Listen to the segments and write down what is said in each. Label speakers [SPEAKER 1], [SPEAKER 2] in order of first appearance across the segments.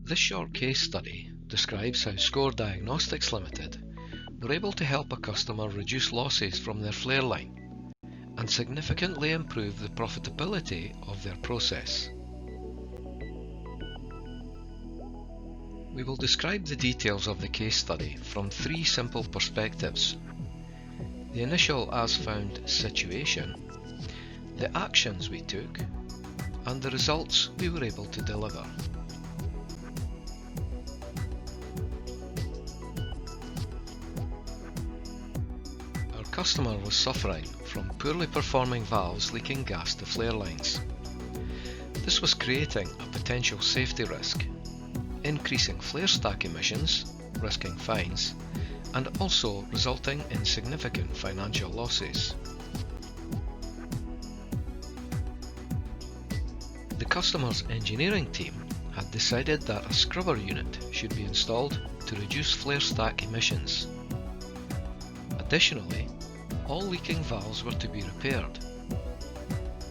[SPEAKER 1] This short case study describes how Score Diagnostics Limited were able to help a customer reduce losses from their flare line and significantly improve the profitability of their process. We will describe the details of the case study from three simple perspectives: the initial as-found situation, the actions we took, and the results we were able to deliver. Our customer was suffering from poorly performing valves leaking gas to flare lines. This was creating a potential safety risk, increasing flare stack emissions, risking fines, and also resulting in significant financial losses. The customer's engineering team had decided that a scrubber unit should be installed to reduce flare stack emissions. Additionally, all leaking valves were to be repaired.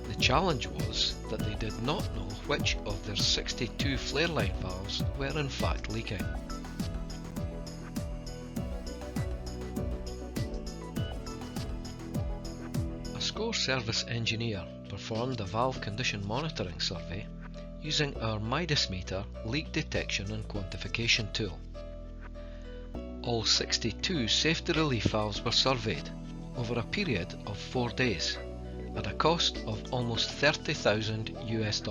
[SPEAKER 1] The challenge was that they did not know which of their 62 flare line valves were in fact leaking. A Score service engineer performed a valve condition monitoring survey using our MIDAS meter leak detection and quantification tool. All 62 safety relief valves were surveyed over a period of 4 days at a cost of almost $30,000 US.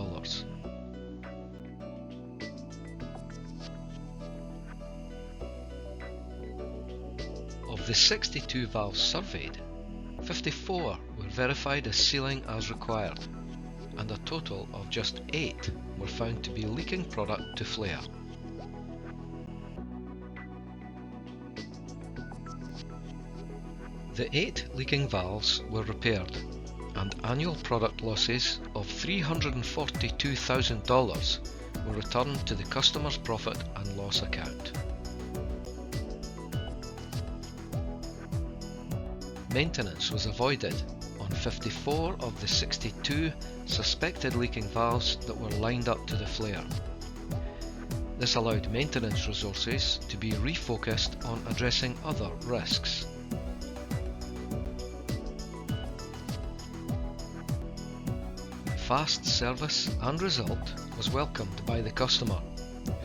[SPEAKER 1] Of the 62 valves surveyed, 54 were verified as sealing as required, and a total of just 8 were found to be leaking product to flare. The 8 leaking valves were repaired, and annual product losses of $342,000 were returned to the customer's profit and loss account. Maintenance was avoided on 54 of the 62 suspected leaking valves that were lined up to the flare. This allowed maintenance resources to be refocused on addressing other risks. Fast service and result was welcomed by the customer,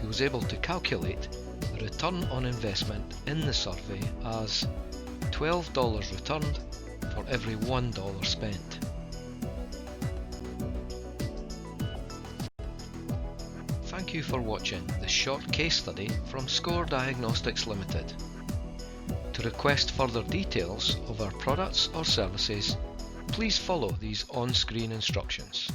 [SPEAKER 1] who was able to calculate the return on investment in the survey as $12 returned for every $1 spent. Thank you for watching this short case study from Score Diagnostics Limited. To request further details of our products or services, please follow these on-screen instructions.